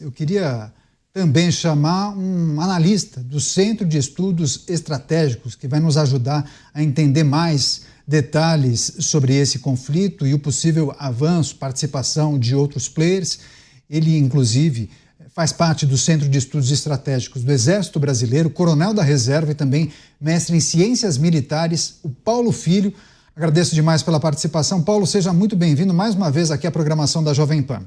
Eu queria também chamar um analista do Centro de Estudos Estratégicos, que vai nos ajudar a entender mais detalhes sobre esse conflito e o possível avanço, participação de outros players. Ele, inclusive, faz parte do Centro de Estudos Estratégicos do Exército Brasileiro, coronel da reserva e também mestre em Ciências Militares, o Paulo Filho. Agradeço demais pela participação. Paulo, seja muito bem-vindo mais uma vez aqui à programação da Jovem Pan.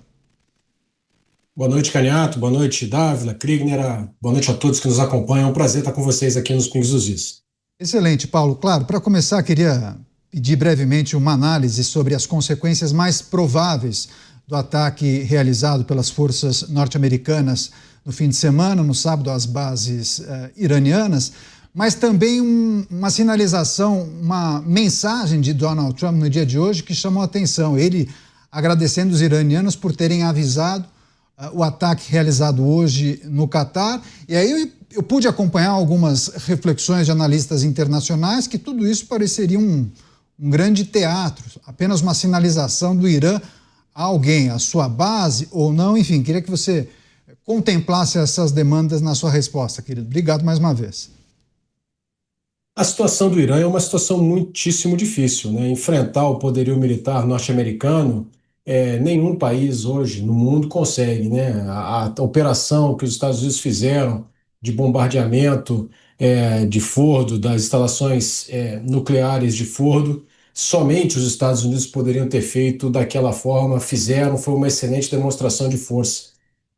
Boa noite, Caniato. Boa noite, Dávila, Kriegner. Boa noite a todos que nos acompanham. É um prazer estar com vocês aqui nos Pingos dos Is. Excelente, Paulo. Claro, para começar, queria pedir brevemente uma análise sobre as consequências mais prováveis do ataque realizado pelas forças norte-americanas no fim de semana, no sábado, às bases iranianas, mas também uma sinalização, uma mensagem de Donald Trump no dia de hoje que chamou a atenção. Ele agradecendo os iranianos por terem avisado o ataque realizado hoje no Catar. E aí eu pude acompanhar algumas reflexões de analistas internacionais que tudo isso pareceria um grande teatro, apenas uma sinalização do Irã a alguém, a sua base ou não. Enfim, queria que você contemplasse essas demandas na sua resposta, querido. Obrigado mais uma vez. A situação do Irã é uma situação muitíssimo difícil, né? Enfrentar o poderio militar norte-americano, nenhum país hoje no mundo consegue, né? A operação que os Estados Unidos fizeram de bombardeamento de Fordo, das instalações nucleares de Fordo, somente os Estados Unidos poderiam ter feito daquela forma, fizeram, foi uma excelente demonstração de força.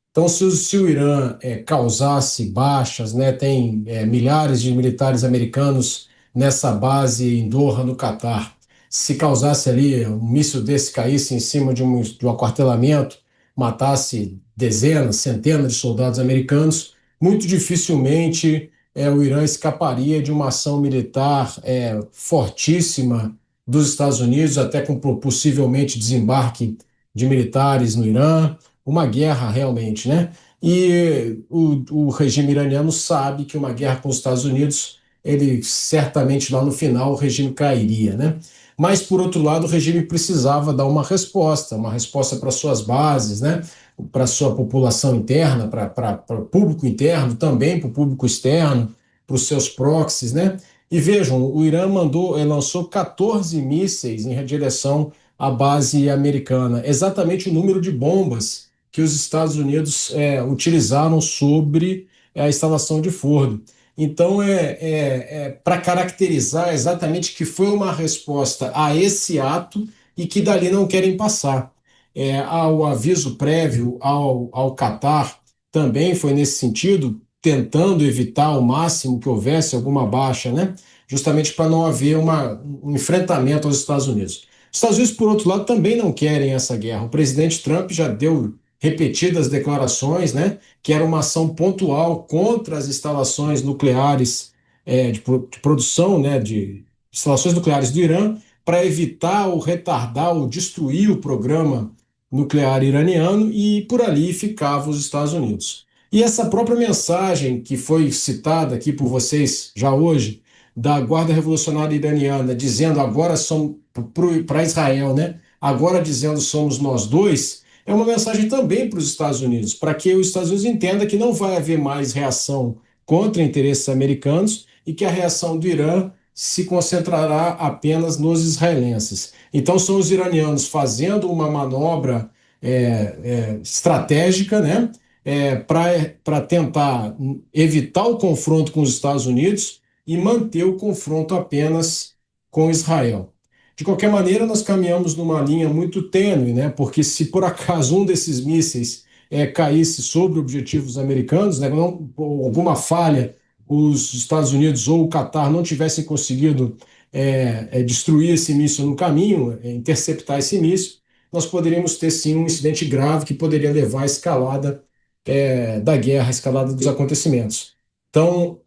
Então, se o Irã causasse baixas, né, tem milhares de militares americanos nessa base em Doha, no Catar, se causasse ali um míssil desse caísse em cima de um aquartelamento, matasse dezenas, centenas de soldados americanos, muito dificilmente o Irã escaparia de uma ação militar fortíssima dos Estados Unidos, até com possivelmente desembarque de militares no Irã, uma guerra realmente, né? E o regime iraniano sabe que uma guerra com os Estados Unidos, ele certamente lá no final o regime cairia, né? Mas, por outro lado, o regime precisava dar uma resposta para suas bases, né? Para sua população interna, para o público interno, também para o público externo, para os seus proxies, né? E vejam, o Irã lançou 14 mísseis em direção à base americana, exatamente o número de bombas que os Estados Unidos utilizaram sobre a instalação de Fordo. Então, para caracterizar exatamente que foi uma resposta a esse ato e que dali não querem passar. Ao aviso prévio ao Catar também foi nesse sentido, tentando evitar ao máximo que houvesse alguma baixa, né? Justamente para não haver um enfrentamento aos Estados Unidos. Os Estados Unidos, por outro lado, também não querem essa guerra. O presidente Trump já deu repetidas declarações, né, que era uma ação pontual contra as instalações nucleares de produção, né, de instalações nucleares do Irã, para evitar ou retardar ou destruir o programa nuclear iraniano, e por ali ficava os Estados Unidos. E essa própria mensagem que foi citada aqui por vocês já hoje, da Guarda Revolucionária Iraniana, dizendo agora somos para Israel, né? Agora dizendo somos nós dois, é uma mensagem também para os Estados Unidos, para que os Estados Unidos entendam que não vai haver mais reação contra interesses americanos e que a reação do Irã se concentrará apenas nos israelenses. Então são os iranianos fazendo uma manobra estratégica, né? Para tentar evitar o confronto com os Estados Unidos e manter o confronto apenas com Israel. De qualquer maneira, nós caminhamos numa linha muito tênue, né? Porque se por acaso um desses mísseis caísse sobre objetivos americanos, né? Alguma falha, os Estados Unidos ou o Catar não tivessem conseguido destruir esse míssil no caminho, interceptar esse míssil, nós poderíamos ter sim um incidente grave que poderia levar à escalada da guerra, à escalada dos acontecimentos. Então,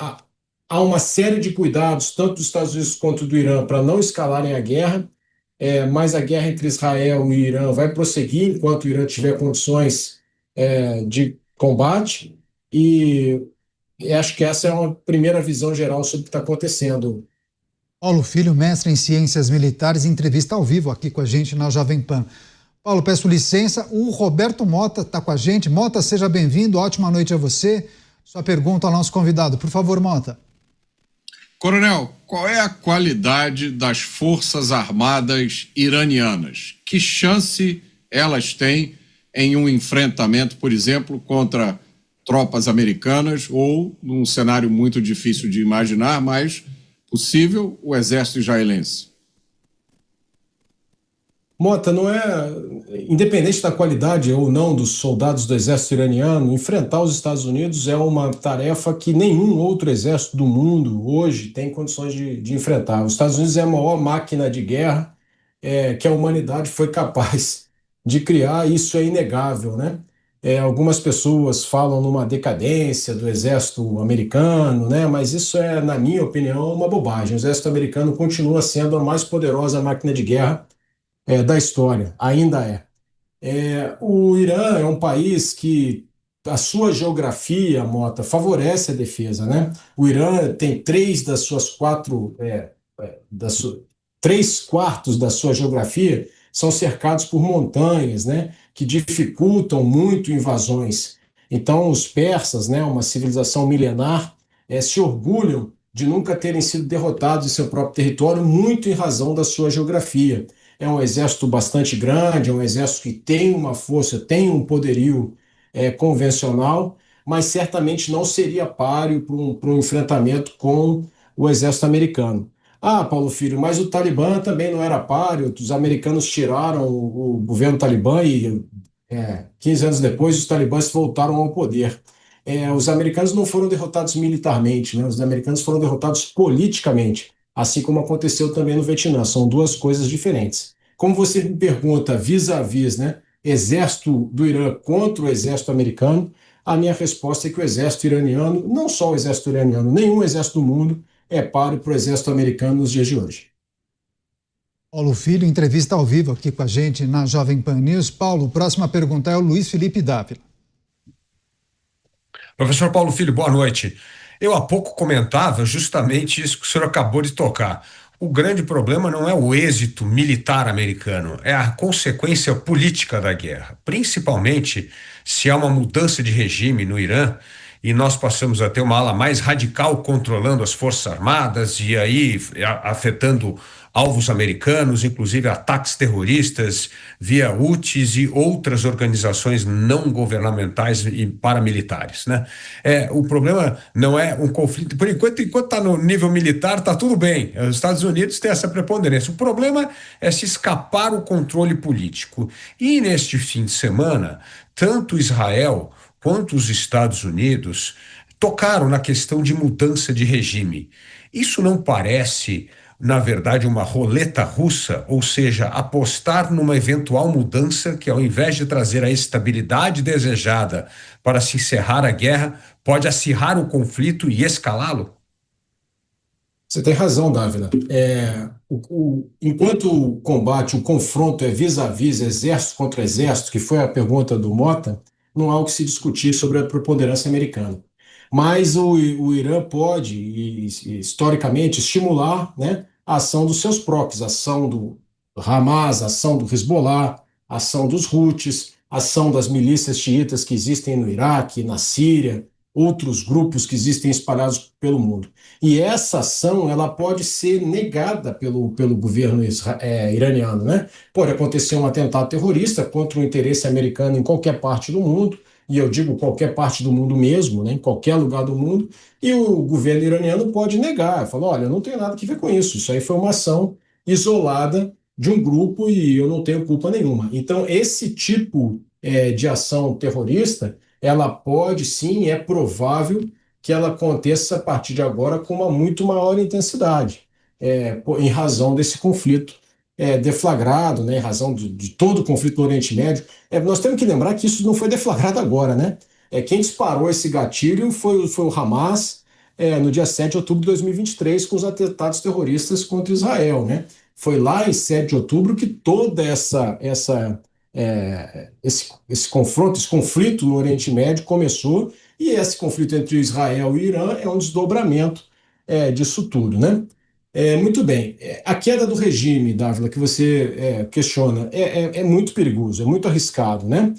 há uma série de cuidados, tanto dos Estados Unidos quanto do Irã, para não escalarem a guerra, mas a guerra entre Israel e Irã vai prosseguir enquanto o Irã tiver condições de combate, e acho que essa é uma primeira visão geral sobre o que está acontecendo. Paulo Filho, mestre em Ciências Militares, entrevista ao vivo aqui com a gente na Jovem Pan. Paulo, peço licença. O Roberto Mota está com a gente. Mota, seja bem-vindo. Ótima noite a você. Sua pergunta ao nosso convidado. Por favor, Mota. Coronel, qual é a qualidade das Forças Armadas iranianas? Que chance elas têm em um enfrentamento, por exemplo, contra tropas americanas ou, num cenário muito difícil de imaginar, mas possível, o exército israelense? Mota, não é independente da qualidade ou não dos soldados do exército iraniano, enfrentar os Estados Unidos é uma tarefa que nenhum outro exército do mundo hoje tem condições de enfrentar. Os Estados Unidos é a maior máquina de guerra que a humanidade foi capaz de criar, isso é inegável, né? Algumas pessoas falam numa decadência do exército americano, né? Mas isso é, na minha opinião, uma bobagem. O exército americano continua sendo a mais poderosa máquina de guerra da história, ainda é. O Irã é um país que a sua geografia, Mota, favorece a defesa, né? O Irã tem três das suas quatro, três quartos da sua geografia são cercados por montanhas, né? Que dificultam muito invasões. Então, os persas, né? Uma civilização milenar, se orgulham de nunca terem sido derrotados em seu próprio território, muito em razão da sua geografia. É um exército bastante grande, é um exército que tem uma força, tem um poderio convencional, mas certamente não seria páreo para um enfrentamento com o exército americano. Ah, Paulo Filho, mas o Talibã também não era páreo, os americanos tiraram o governo Talibã e 15 anos depois os talibãs voltaram ao poder. Os americanos não foram derrotados militarmente, né? Os americanos foram derrotados politicamente, assim como aconteceu também no Vietnã. São duas coisas diferentes. Como você me pergunta vis-à-vis, né, exército do Irã contra o exército americano, a minha resposta é que o exército iraniano, não só o exército iraniano, nenhum exército do mundo é páreo para o exército americano nos dias de hoje. Paulo Filho, entrevista ao vivo aqui com a gente na Jovem Pan News. Paulo, próxima pergunta é o Luiz Felipe Dávila. Professor Paulo Filho, boa noite. Eu há pouco comentava justamente isso que o senhor acabou de tocar. O grande problema não é o êxito militar americano, é a consequência política da guerra, principalmente se há uma mudança de regime no Irã e nós passamos a ter uma ala mais radical controlando as Forças Armadas e aí afetando alvos americanos, inclusive ataques terroristas via Houthis e outras organizações não governamentais e paramilitares, né? O problema não é um conflito, por enquanto está no nível militar, está tudo bem, os Estados Unidos têm essa preponderância. O problema é se escapar o controle político. E neste fim de semana, tanto Israel quanto os Estados Unidos tocaram na questão de mudança de regime. Isso não parece, na verdade, uma roleta russa, ou seja, apostar numa eventual mudança que, ao invés de trazer a estabilidade desejada para se encerrar a guerra, pode acirrar o conflito e escalá-lo? Você tem razão, Dávila. Enquanto o combate, o confronto é vis-à-vis, exército contra exército, que foi a pergunta do Mota, não há o que se discutir sobre a preponderância americana. Mas o Irã pode, historicamente, estimular, né, a ação dos seus próprios, a ação do Hamas, a ação do Hezbollah, a ação dos Houthis, a ação das milícias xiitas que existem no Iraque, na Síria, outros grupos que existem espalhados pelo mundo. E essa ação ela pode ser negada pelo governo iraniano, né? Pode acontecer um atentado terrorista contra o interesse americano em qualquer parte do mundo, e eu digo qualquer parte do mundo mesmo, né? Em qualquer lugar do mundo, e o governo iraniano pode negar, falar, olha, eu não tenho nada a ver com isso aí foi uma ação isolada de um grupo e eu não tenho culpa nenhuma. Então, esse tipo de ação terrorista, ela pode sim, é provável que ela aconteça a partir de agora com uma muito maior intensidade, em razão desse conflito deflagrado, né, em razão de todo o conflito no Oriente Médio. Nós temos que lembrar que isso não foi deflagrado agora, né? Quem disparou esse gatilho foi o Hamas no dia 7 de outubro de 2023 com os atentados terroristas contra Israel, né? Foi lá em 7 de outubro que toda esse confronto, esse conflito no Oriente Médio começou, e esse conflito entre Israel e Irã é um desdobramento disso tudo, né? Muito bem. A queda do regime, Dávila, que você questiona, é muito perigoso, é muito arriscado, né?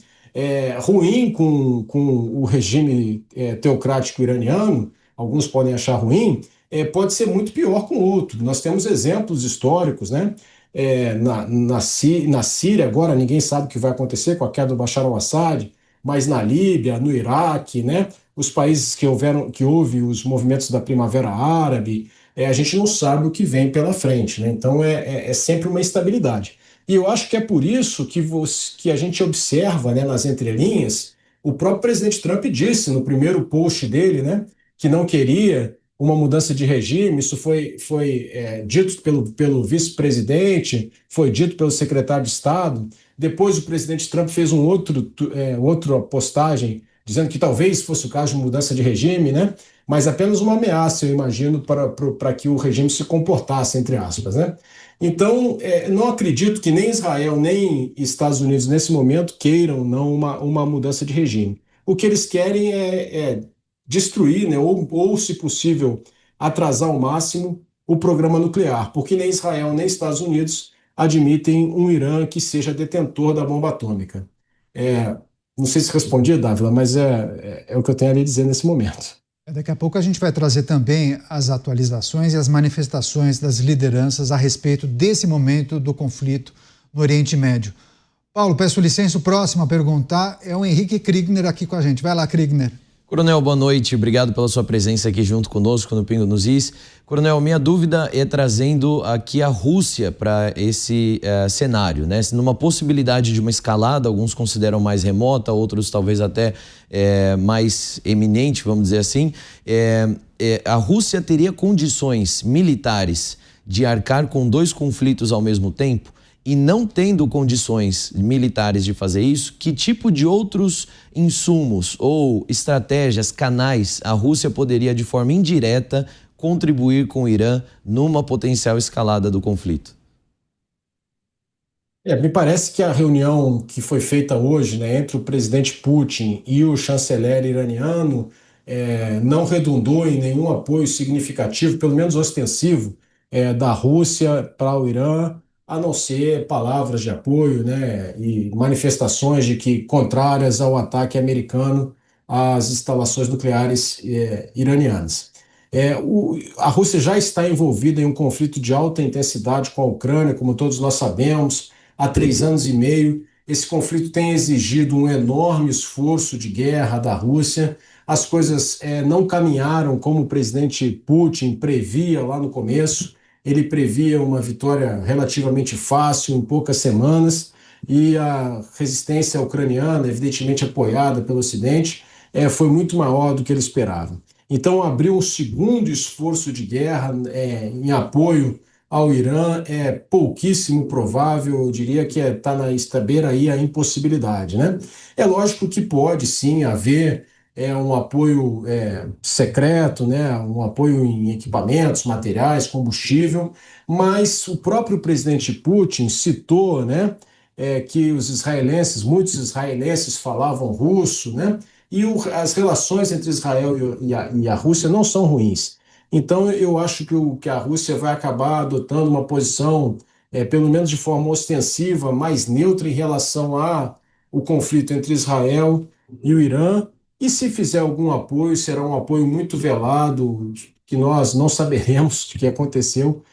Ruim com o regime teocrático iraniano, alguns podem achar ruim, pode ser muito pior com outro. Nós temos exemplos históricos, né? Na Síria, agora ninguém sabe o que vai acontecer com a queda do Bashar al-Assad, mas na Líbia, no Iraque, né? Os países que houve os movimentos da Primavera Árabe, a gente não sabe o que vem pela frente, né? Então é sempre uma instabilidade. E eu acho que é por isso que a gente observa, né, nas entrelinhas, o próprio presidente Trump disse no primeiro post dele, né, que não queria uma mudança de regime. Isso foi dito pelo vice-presidente, foi dito pelo secretário de Estado. Depois o presidente Trump fez outra postagem dizendo que talvez fosse o caso de mudança de regime, né? Mas apenas uma ameaça, eu imagino, para que o regime se comportasse, entre aspas, né? Então, não acredito que nem Israel nem Estados Unidos, nesse momento, queiram não uma mudança de regime. O que eles querem é destruir, né, ou, se possível, atrasar ao máximo o programa nuclear, porque nem Israel nem Estados Unidos admitem um Irã que seja detentor da bomba atômica. Não sei se respondi, Dávila, mas é o que eu tenho a lhe dizer nesse momento. Daqui a pouco a gente vai trazer também as atualizações e as manifestações das lideranças a respeito desse momento do conflito no Oriente Médio. Paulo, peço licença, o próximo a perguntar é o Henrique Kriegner aqui com a gente. Vai lá, Kriegner. Coronel, boa noite, obrigado pela sua presença aqui junto conosco no Pingo nos Is. Coronel, minha dúvida é trazendo aqui a Rússia para esse cenário, né? Numa possibilidade de uma escalada, alguns consideram mais remota, outros talvez até mais eminente, vamos dizer assim. A Rússia teria condições militares de arcar com dois conflitos ao mesmo tempo? E não tendo condições militares de fazer isso, que tipo de outros insumos ou estratégias, canais, a Rússia poderia de forma indireta contribuir com o Irã numa potencial escalada do conflito? Me parece que a reunião que foi feita hoje, né, entre o presidente Putin e o chanceler iraniano não redundou em nenhum apoio significativo, pelo menos ostensivo, da Rússia para o Irã, a não ser palavras de apoio, né, e manifestações de que contrárias ao ataque americano às instalações nucleares iranianas. A Rússia já está envolvida em um conflito de alta intensidade com a Ucrânia, como todos nós sabemos, há 3 anos e meio. Esse conflito tem exigido um enorme esforço de guerra da Rússia. As coisas não caminharam como o presidente Putin previa lá no começo. Ele previa uma vitória relativamente fácil, em poucas semanas, e a resistência ucraniana, evidentemente apoiada pelo Ocidente, foi muito maior do que ele esperava. Então, abrir um segundo esforço de guerra em apoio ao Irã é pouquíssimo provável, eu diria que está na beira aí a impossibilidade, né? É lógico que pode sim haver um apoio secreto, né? Um apoio em equipamentos, materiais, combustível, mas o próprio presidente Putin citou, né, que muitos israelenses falavam russo, né? E as relações entre Israel e a Rússia não são ruins. Então, eu acho que a Rússia vai acabar adotando uma posição, pelo menos de forma ostensiva, mais neutra em relação ao conflito entre Israel e o Irã. E se fizer algum apoio, será um apoio muito velado, que nós não saberemos o que aconteceu,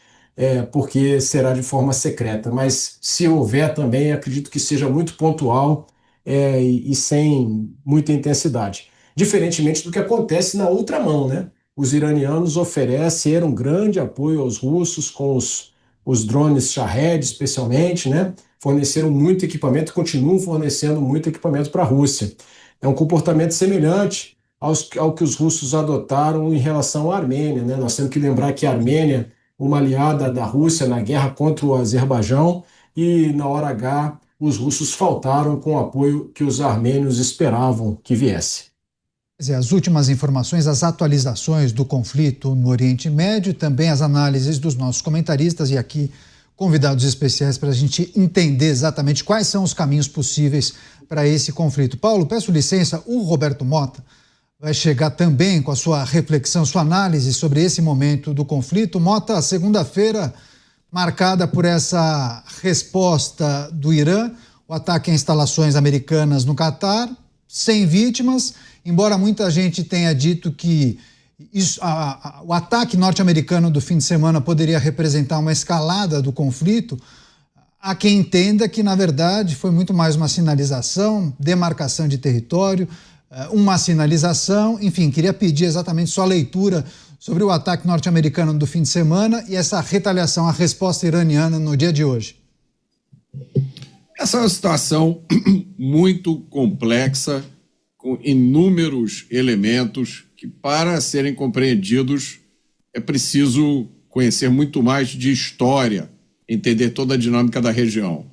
porque será de forma secreta. Mas se houver também, acredito que seja muito pontual e sem muita intensidade. Diferentemente do que acontece na outra mão, né? Os iranianos ofereceram grande apoio aos russos com os drones Shahed, especialmente, né? Forneceram muito equipamento e continuam fornecendo muito equipamento para a Rússia. É um comportamento semelhante ao que os russos adotaram em relação à Armênia, né? Nós temos que lembrar que a Armênia, uma aliada da Rússia na guerra contra o Azerbaijão, e na hora H os russos faltaram com o apoio que os armênios esperavam que viesse. As últimas informações, as atualizações do conflito no Oriente Médio, também as análises dos nossos comentaristas e aqui convidados especiais para a gente entender exatamente quais são os caminhos possíveis para esse conflito. Paulo, peço licença, o Roberto Mota vai chegar também com a sua reflexão, sua análise sobre esse momento do conflito. Mota, segunda-feira marcada por essa resposta do Irã, o ataque a instalações americanas no Catar, sem vítimas, embora muita gente tenha dito que o ataque norte-americano do fim de semana poderia representar uma escalada do conflito. Há quem entenda que, na verdade, foi muito mais uma sinalização, demarcação de território, uma sinalização. Enfim, queria pedir exatamente sua leitura sobre o ataque norte-americano do fim de semana e essa retaliação, a resposta iraniana no dia de hoje. Essa é uma situação muito complexa, com inúmeros elementos que, para serem compreendidos, é preciso conhecer muito mais de história, entender toda a dinâmica da região.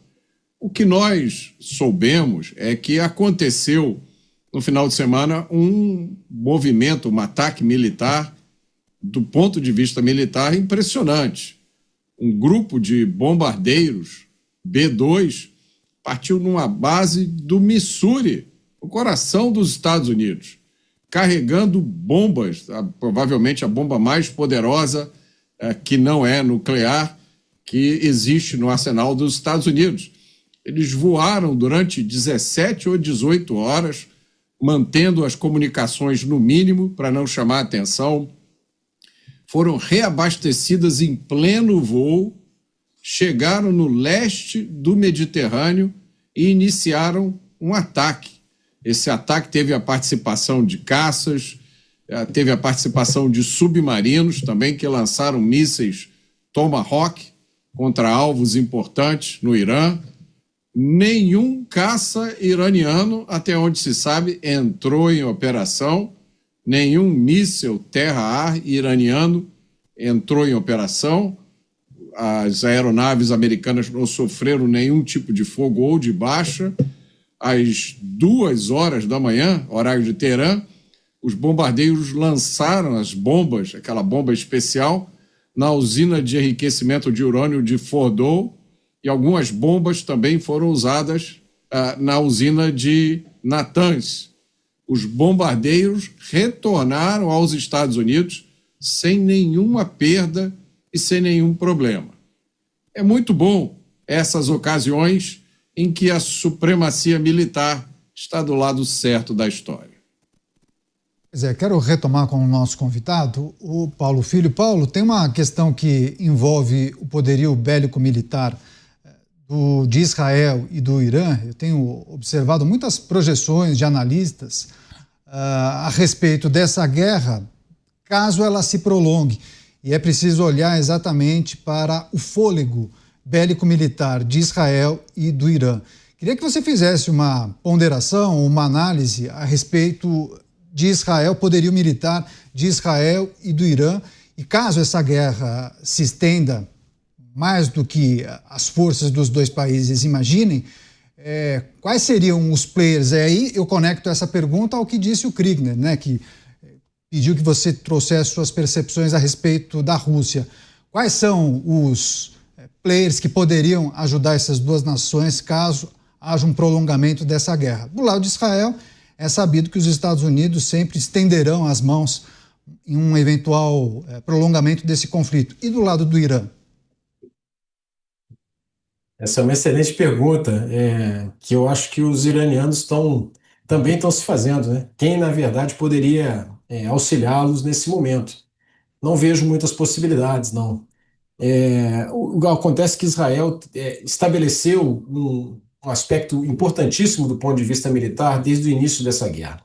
O que nós soubemos é que aconteceu, no final de semana, um movimento, um ataque militar, do ponto de vista militar, impressionante. Um grupo de bombardeiros B-2 partiu numa base do Missouri, no coração dos Estados Unidos, carregando bombas, provavelmente a bomba mais poderosa, que não é nuclear, que existe no arsenal dos Estados Unidos. Eles voaram durante 17 ou 18 horas, mantendo as comunicações no mínimo para não chamar atenção. Foram reabastecidas em pleno voo, chegaram no leste do Mediterrâneo e iniciaram um ataque. Esse ataque teve a participação de caças, teve a participação de submarinos também, que lançaram mísseis Tomahawk contra alvos importantes no Irã. Nenhum caça iraniano, até onde se sabe, entrou em operação. Nenhum míssil terra-ar iraniano entrou em operação. As aeronaves americanas não sofreram nenhum tipo de fogo ou de baixa. Às 2 horas da manhã, horário de Teherã, os bombardeiros lançaram as bombas, aquela bomba especial, na usina de enriquecimento de urânio de Fordow, e algumas bombas também foram usadas na usina de Natanz. Os bombardeiros retornaram aos Estados Unidos sem nenhuma perda e sem nenhum problema. É muito bom essas ocasiões em que a supremacia militar está do lado certo da história. Quero retomar com o nosso convidado, o Paulo Filho. Paulo, tem uma questão que envolve o poderio bélico-militar de Israel e do Irã. Eu tenho observado muitas projeções de analistas a respeito dessa guerra, caso ela se prolongue. E é preciso olhar exatamente para o fôlego bélico-militar de Israel e do Irã. Queria que você fizesse uma ponderação, uma análise a respeito de Israel, poderio militar de Israel e do Irã, e caso essa guerra se estenda mais do que as forças dos dois países imaginem, quais seriam os players? Aí eu conecto essa pergunta ao que disse o Kriegner, né, que pediu que você trouxesse suas percepções a respeito da Rússia. Quais são os players que poderiam ajudar essas duas nações caso haja um prolongamento dessa guerra? Do lado de Israel, é sabido que os Estados Unidos sempre estenderão as mãos em um eventual prolongamento desse conflito. E do lado do Irã? Essa é uma excelente pergunta, que eu acho que os iranianos também estão se fazendo, né? Quem, na verdade, poderia auxiliá-los nesse momento? Não vejo muitas possibilidades, não. Acontece que Israel estabeleceu um aspecto importantíssimo do ponto de vista militar desde o início dessa guerra.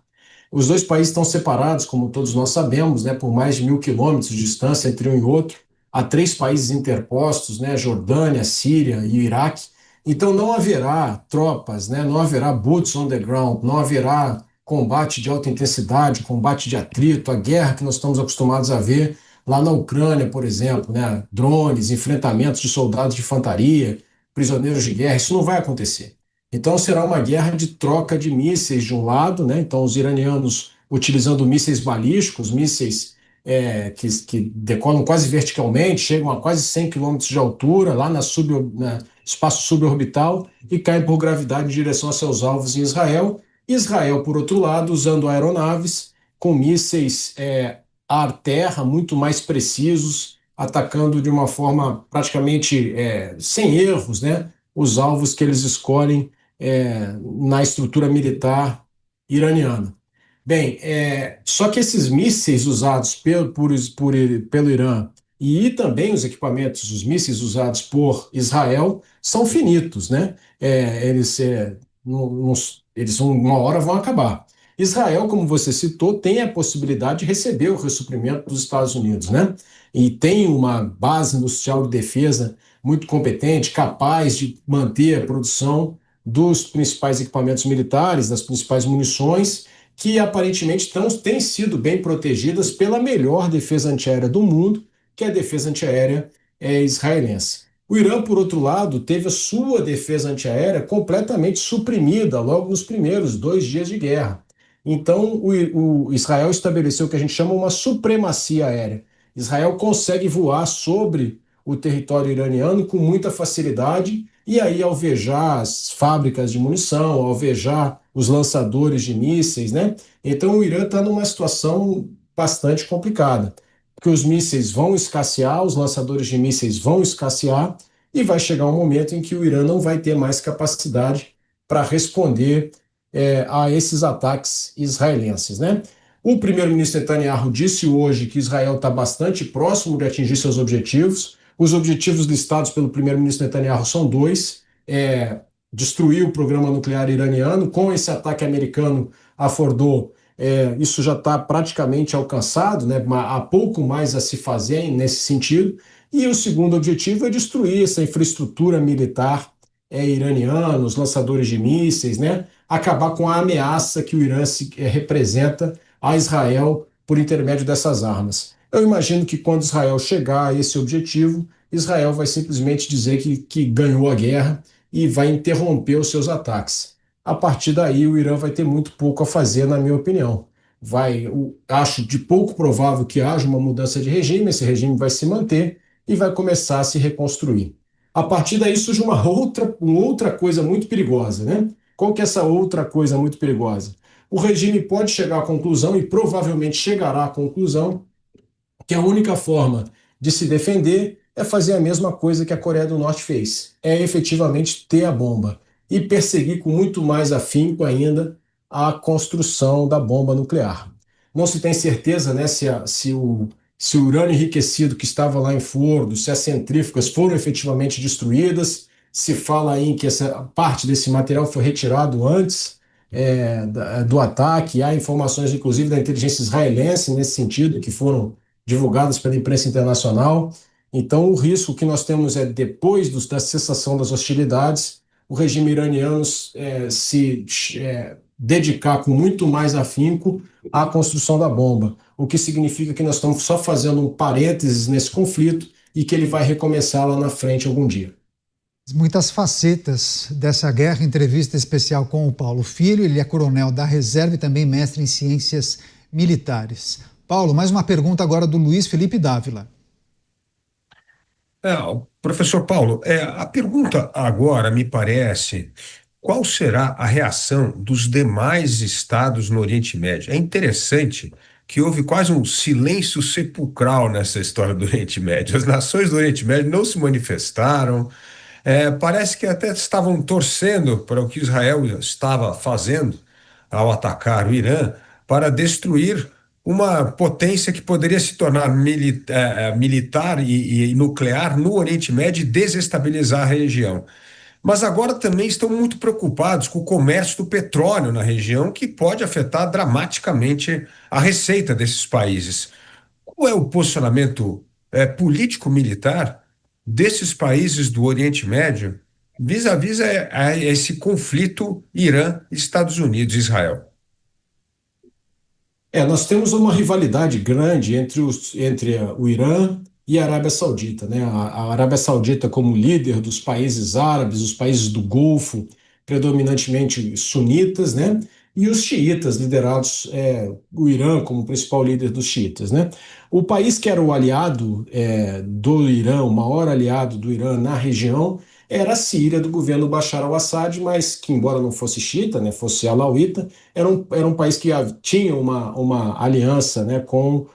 Os dois países estão separados, como todos nós sabemos, né, por mais de 1.000 quilômetros de distância entre um e outro. Há 3 países interpostos, né, Jordânia, Síria e Iraque. Então não haverá tropas, né, não haverá boots on the ground, não haverá combate de alta intensidade, combate de atrito, a guerra que nós estamos acostumados a ver lá na Ucrânia, por exemplo, né, drones, enfrentamentos de soldados de infantaria, prisioneiros de guerra. Isso não vai acontecer. Então será uma guerra de troca de mísseis de um lado, né? Então os iranianos utilizando mísseis balísticos, mísseis que decolam quase verticalmente, chegam a quase 100 km de altura, lá no espaço suborbital, e caem por gravidade em direção a seus alvos em Israel. Israel, por outro lado, usando aeronaves com mísseis ar-terra muito mais precisos, atacando de uma forma praticamente sem erros, né, os alvos que eles escolhem na estrutura militar iraniana. Bem, só que esses mísseis usados pelo Irã e também os equipamentos, os mísseis usados por Israel, são finitos, né? Eles uma hora vão acabar. Israel, como você citou, tem a possibilidade de receber o ressuprimento dos Estados Unidos, né? E tem uma base industrial de defesa muito competente, capaz de manter a produção dos principais equipamentos militares, das principais munições, que aparentemente têm sido bem protegidas pela melhor defesa antiaérea do mundo, que é a defesa antiaérea israelense. O Irã, por outro lado, teve a sua defesa antiaérea completamente suprimida logo nos primeiros 2 dias de guerra. Então, o Israel estabeleceu o que a gente chama uma supremacia aérea. Israel consegue voar sobre o território iraniano com muita facilidade e aí alvejar as fábricas de munição, alvejar os lançadores de mísseis, né? Então, o Irã está numa situação bastante complicada, porque os mísseis vão escassear, os lançadores de mísseis vão escassear e vai chegar um momento em que o Irã não vai ter mais capacidade para responder a esses ataques israelenses, né? O primeiro-ministro Netanyahu disse hoje que Israel está bastante próximo de atingir seus objetivos. Os objetivos listados pelo primeiro-ministro Netanyahu são dois: destruir o programa nuclear iraniano. Com esse ataque americano a Fordow, isso já está praticamente alcançado, né? Há pouco mais a se fazer nesse sentido. E o segundo objetivo é destruir essa infraestrutura militar iraniana, os lançadores de mísseis, né? Acabar com a ameaça que o Irã representa a Israel por intermédio dessas armas. Eu imagino que quando Israel chegar a esse objetivo, Israel vai simplesmente dizer que ganhou a guerra e vai interromper os seus ataques. A partir daí, o Irã vai ter muito pouco a fazer, na minha opinião. Acho de pouco provável que haja uma mudança de regime, esse regime vai se manter e vai começar a se reconstruir. A partir daí surge uma outra coisa muito perigosa, né? Qual que é essa outra coisa muito perigosa? O regime pode chegar à conclusão, e provavelmente chegará à conclusão, que a única forma de se defender é fazer a mesma coisa que a Coreia do Norte fez, é efetivamente ter a bomba e perseguir com muito mais afinco ainda a construção da bomba nuclear. Não se tem certeza, né, se o urânio enriquecido que estava lá em Fordo, se as centrífugas foram efetivamente destruídas. Se fala aí que essa parte desse material foi retirado antes do ataque. Há informações, inclusive, da inteligência israelense nesse sentido, que foram divulgadas pela imprensa internacional. Então, o risco que nós temos é, depois da cessação das hostilidades, o regime iraniano se dedicar com muito mais afinco à construção da bomba, o que significa que nós estamos só fazendo um parênteses nesse conflito e que ele vai recomeçar lá na frente algum dia. Muitas facetas dessa guerra. Entrevista especial com o Paulo Filho, ele é coronel da reserva e também mestre em ciências militares. Paulo, mais uma pergunta agora do Luiz Felipe Dávila. Professor Paulo, a pergunta agora me parece: qual será a reação dos demais estados no Oriente Médio? É interessante que houve quase um silêncio sepulcral nessa história do Oriente Médio. As nações do Oriente Médio não se manifestaram. Parece que até estavam torcendo para o que Israel estava fazendo ao atacar o Irã, para destruir uma potência que poderia se tornar militar e nuclear no Oriente Médio e desestabilizar a região. Mas agora também estão muito preocupados com o comércio do petróleo na região, que pode afetar dramaticamente a receita desses países. Qual é o posicionamento político-militar desses países do Oriente Médio vis-à-vis a esse conflito Irã, Estados Unidos e Israel? Nós temos uma rivalidade grande entre o Irã e a Arábia Saudita, né? A Arábia Saudita, como líder dos países árabes, os países do Golfo, predominantemente sunitas, né? E os xiitas, liderados, o Irã como principal líder dos xiitas, né? O país que era o aliado do Irã, o maior aliado do Irã na região, era a Síria do governo Bashar al-Assad, mas que, embora não fosse xiita, né, fosse alauíta, era um país que tinha uma aliança, né, com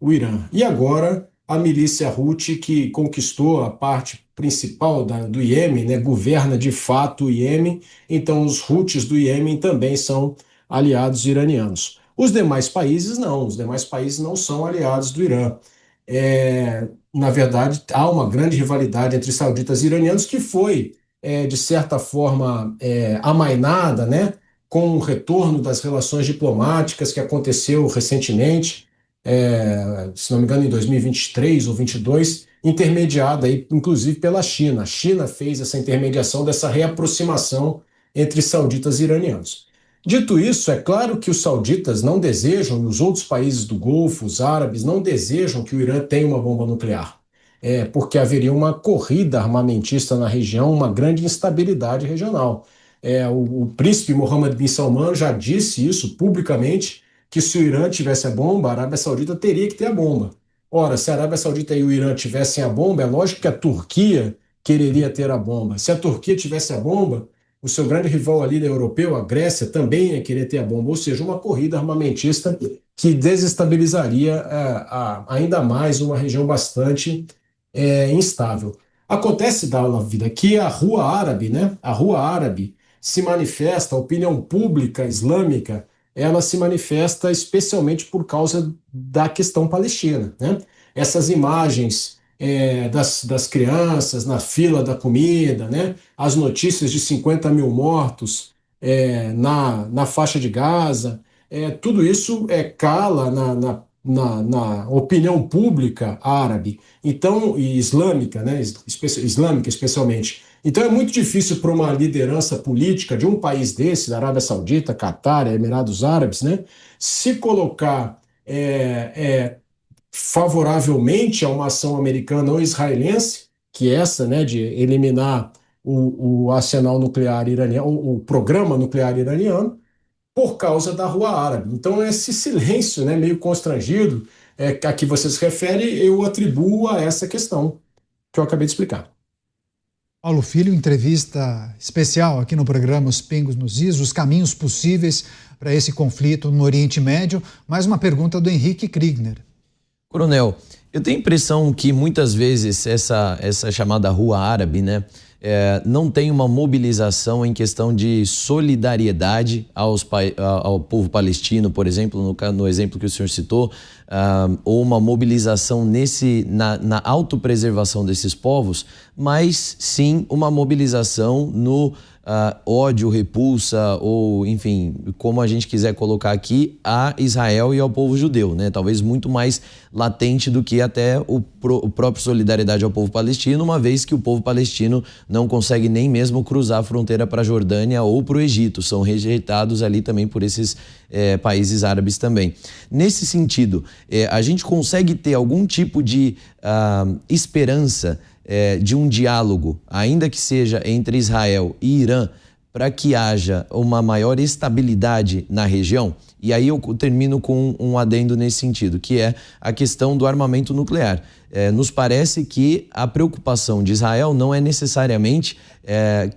o Irã. E agora a milícia Houthi, que conquistou a parte principal do Iêmen, né, governa de fato o Iêmen, então os Houthis do Iêmen também são aliados iranianos. Os demais países não, os demais países não são aliados do Irã. Na verdade, há uma grande rivalidade entre sauditas e iranianos que foi, de certa forma, amainada, né, com o retorno das relações diplomáticas que aconteceu recentemente, se não me engano, em 2023 ou 2022, intermediada aí, inclusive pela China. A China fez essa intermediação dessa reaproximação entre sauditas e iranianos. Dito isso, é claro que os sauditas não desejam, e os outros países do Golfo, os árabes, não desejam que o Irã tenha uma bomba nuclear, porque haveria uma corrida armamentista na região, uma grande instabilidade regional. O príncipe Mohammed bin Salman já disse isso publicamente, que se o Irã tivesse a bomba, a Arábia Saudita teria que ter a bomba. Ora, se a Arábia Saudita e o Irã tivessem a bomba, é lógico que a Turquia quereria ter a bomba. Se a Turquia tivesse a bomba, o seu grande rival ali europeu, a Grécia, também ia querer ter a bomba, ou seja, uma corrida armamentista que desestabilizaria ainda mais uma região bastante instável. Acontece, da vida, que a Rua Árabe, né? A Rua Árabe se manifesta, a opinião pública islâmica, ela se manifesta especialmente por causa da questão palestina, né? Essas imagens das crianças na fila da comida, né? As notícias de 50 mil mortos na faixa de Gaza, tudo isso cala na opinião pública árabe, então, e islâmica, né? Islâmica especialmente. Então é muito difícil para uma liderança política de um país desse, da Arábia Saudita, Catar, Emirados Árabes, né, se colocar favoravelmente a uma ação americana ou israelense, que é essa, né, de eliminar o arsenal nuclear iraniano, o programa nuclear iraniano, por causa da Rua Árabe. Então, esse silêncio, né, meio constrangido a que você se refere, eu atribuo a essa questão que eu acabei de explicar. Paulo Filho, entrevista especial aqui no programa Os Pingos nos Is, os caminhos possíveis para esse conflito no Oriente Médio. Mais uma pergunta do Henrique Kriegner. Coronel, eu tenho a impressão que muitas vezes essa chamada Rua Árabe, né, não tem uma mobilização em questão de solidariedade ao povo palestino, por exemplo, no exemplo que o senhor citou, ou uma mobilização na autopreservação desses povos, mas sim uma mobilização no ódio, repulsa, ou enfim, como a gente quiser colocar aqui, a Israel e ao povo judeu, né? Talvez muito mais latente do que até o próprio solidariedade ao povo palestino, uma vez que o povo palestino não consegue nem mesmo cruzar a fronteira para a Jordânia ou para o Egito, são rejeitados ali também por esses países árabes também. Nesse sentido, a gente consegue ter algum tipo de esperança de um diálogo, ainda que seja entre Israel e Irã, para que haja uma maior estabilidade na região? E aí eu termino com um adendo nesse sentido, que é a questão do armamento nuclear. Nos parece que a preocupação de Israel não é necessariamente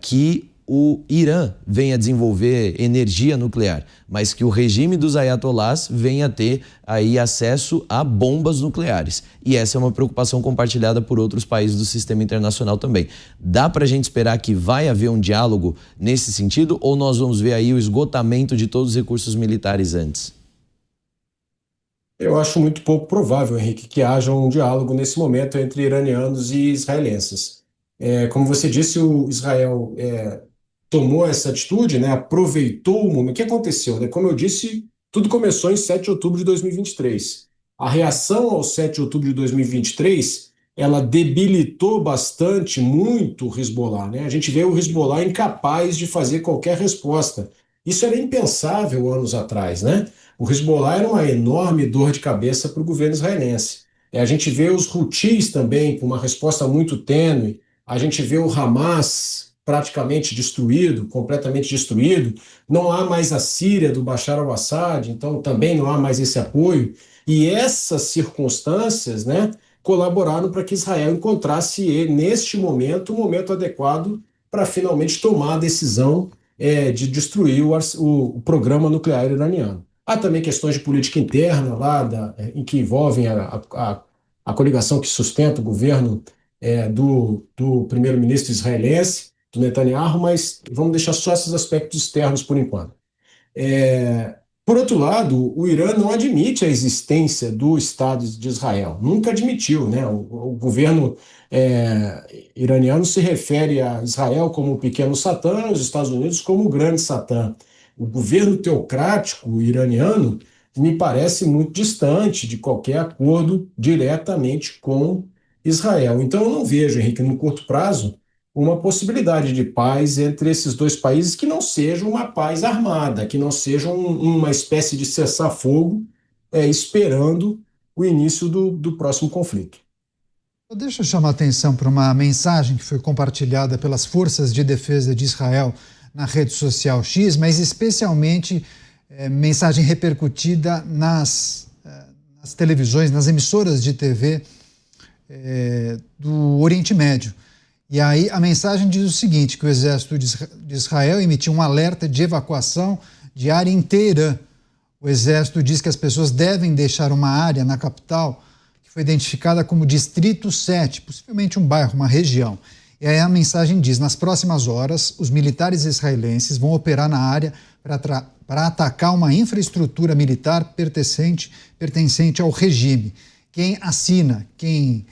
que o Irã venha desenvolver energia nuclear, mas que o regime dos ayatolás venha ter aí acesso a bombas nucleares. E essa é uma preocupação compartilhada por outros países do sistema internacional também. Dá para a gente esperar que vai haver um diálogo nesse sentido, ou nós vamos ver aí o esgotamento de todos os recursos militares antes? Eu acho muito pouco provável, Henrique, que haja um diálogo nesse momento entre iranianos e israelenses. Como você disse, o Israel tomou essa atitude, né, aproveitou o momento. O que aconteceu? Né? Como eu disse, tudo começou em 7 de outubro de 2023. A reação ao 7 de outubro de 2023, ela debilitou bastante, muito o Hezbollah. Né? A gente vê o Hezbollah incapaz de fazer qualquer resposta. Isso era impensável anos atrás. Né? O Hezbollah era uma enorme dor de cabeça para o governo israelense. A gente vê os Houthis também com uma resposta muito tênue. A gente vê o Hamas praticamente destruído, completamente destruído. Não há mais a Síria do Bashar al-Assad, então também não há mais esse apoio. E essas circunstâncias, né, colaboraram para que Israel encontrasse, neste momento, um momento adequado para finalmente tomar a decisão de destruir o programa nuclear iraniano. Há também questões de política interna lá, em que envolvem a coligação que sustenta o governo do primeiro-ministro israelense, do Netanyahu, mas vamos deixar só esses aspectos externos por enquanto. Por outro lado, o Irã não admite a existência do Estado de Israel, nunca admitiu, né? O governo iraniano se refere a Israel como o pequeno Satã, os Estados Unidos como o grande Satã. O governo teocrático iraniano me parece muito distante de qualquer acordo diretamente com Israel. Então, eu não vejo, Henrique, no curto prazo, uma possibilidade de paz entre esses dois países que não seja uma paz armada, que não seja uma espécie de cessar-fogo esperando o início do próximo conflito. Deixa eu chamar a atenção para uma mensagem que foi compartilhada pelas Forças de Defesa de Israel na rede social X, mas especialmente mensagem repercutida nas televisões, nas emissoras de TV do Oriente Médio. E aí a mensagem diz o seguinte, que o exército de Israel emitiu um alerta de evacuação de área inteira. O exército diz que as pessoas devem deixar uma área na capital que foi identificada como Distrito 7, possivelmente um bairro, uma região. E aí a mensagem diz, nas próximas horas, os militares israelenses vão operar na área para atacar uma infraestrutura militar pertencente ao regime. Quem assina, quem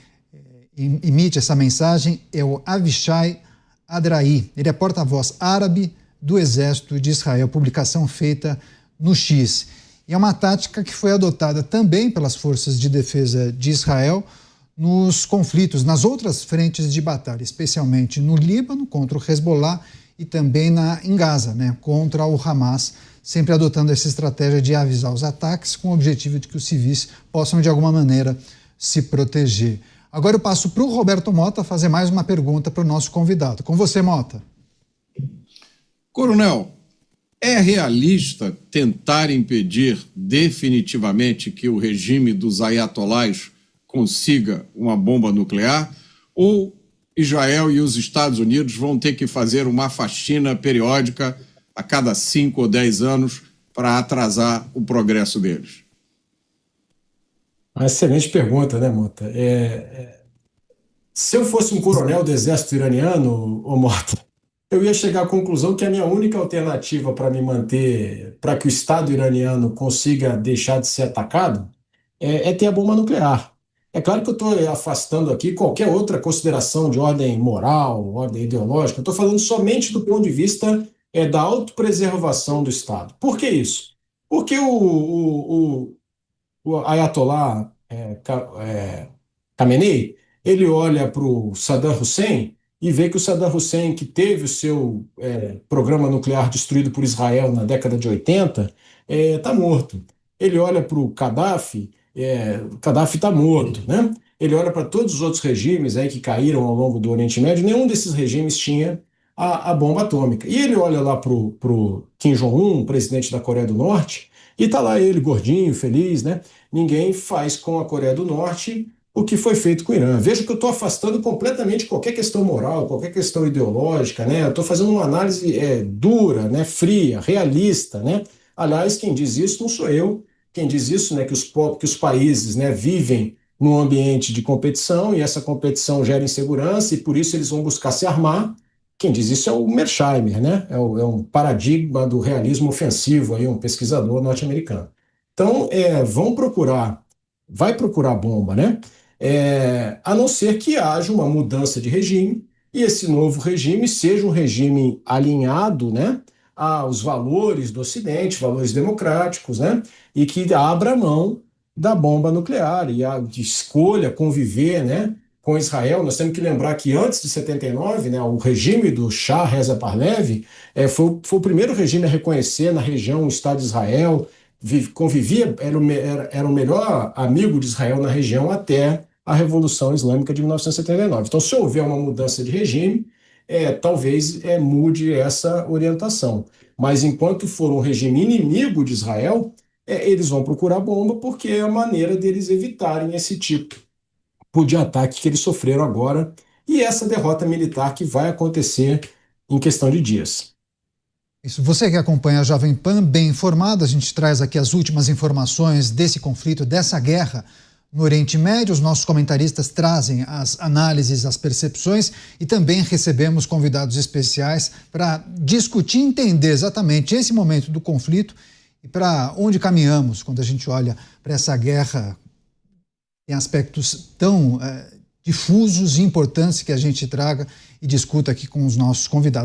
emite essa mensagem é o Avishai Adraí. Ele é porta-voz árabe do Exército de Israel, publicação feita no X. E é uma tática que foi adotada também pelas Forças de Defesa de Israel nos conflitos, nas outras frentes de batalha, especialmente no Líbano, contra o Hezbollah, e também em Gaza, né, contra o Hamas, sempre adotando essa estratégia de avisar os ataques com o objetivo de que os civis possam, de alguma maneira, se proteger. Agora eu passo para o Roberto Mota fazer mais uma pergunta para o nosso convidado. Com você, Mota. Coronel, é realista tentar impedir definitivamente que o regime dos ayatolás consiga uma bomba nuclear? Ou Israel e os Estados Unidos vão ter que fazer uma faxina periódica a cada 5 ou 10 anos para atrasar o progresso deles? Uma excelente pergunta, né, Mota? Se eu fosse um coronel do exército iraniano, ô Mota, eu ia chegar à conclusão que a minha única alternativa para me manter, para que o Estado iraniano consiga deixar de ser atacado, é ter a bomba nuclear. É claro que eu estou afastando aqui qualquer outra consideração de ordem moral, ordem ideológica. Eu estou falando somente do ponto de vista da autopreservação do Estado. Por que isso? Porque o Ayatollah Khamenei, ele olha para o Saddam Hussein e vê que o Saddam Hussein, que teve o seu programa nuclear destruído por Israel na década de 80, está morto. Ele olha para o Gaddafi, o Gaddafi está morto, né? Ele olha para todos os outros regimes aí que caíram ao longo do Oriente Médio, nenhum desses regimes tinha a bomba atômica. E ele olha lá para o Kim Jong-un, presidente da Coreia do Norte, e está lá ele, gordinho, feliz, né? Ninguém faz com a Coreia do Norte o que foi feito com o Irã. Veja que eu estou afastando completamente qualquer questão moral, qualquer questão ideológica, né? Eu estou fazendo uma análise dura, né? Fria, realista, né? Aliás, quem diz isso não sou eu. Quem diz isso, né? Que os países, né, vivem num ambiente de competição e essa competição gera insegurança e por isso eles vão buscar se armar. Quem diz isso é o Mersheimer, né? É um paradigma do realismo ofensivo, aí, um pesquisador norte-americano. Então, vai procurar bomba, né? A não ser que haja uma mudança de regime e esse novo regime seja um regime alinhado, né, aos valores do Ocidente, valores democráticos, né, e que abra mão da bomba nuclear e escolha conviver, né, com Israel. Nós temos que lembrar que antes de 79, né, o regime do Shah Reza Pahlavi foi o primeiro regime a reconhecer na região o Estado de Israel, convivia, era o melhor amigo de Israel na região até a Revolução Islâmica de 1979. Então, se houver uma mudança de regime, talvez mude essa orientação. Mas enquanto for um regime inimigo de Israel, eles vão procurar bomba porque é a maneira deles evitarem esse tipo de ataque que eles sofreram agora e essa derrota militar que vai acontecer em questão de dias. Isso, você que acompanha a Jovem Pan, bem informado, a gente traz aqui as últimas informações desse conflito, dessa guerra no Oriente Médio. Os nossos comentaristas trazem as análises, as percepções e também recebemos convidados especiais para discutir e entender exatamente esse momento do conflito e para onde caminhamos quando a gente olha para essa guerra. Tem aspectos tão difusos e importantes que a gente traga e discuta aqui com os nossos convidados.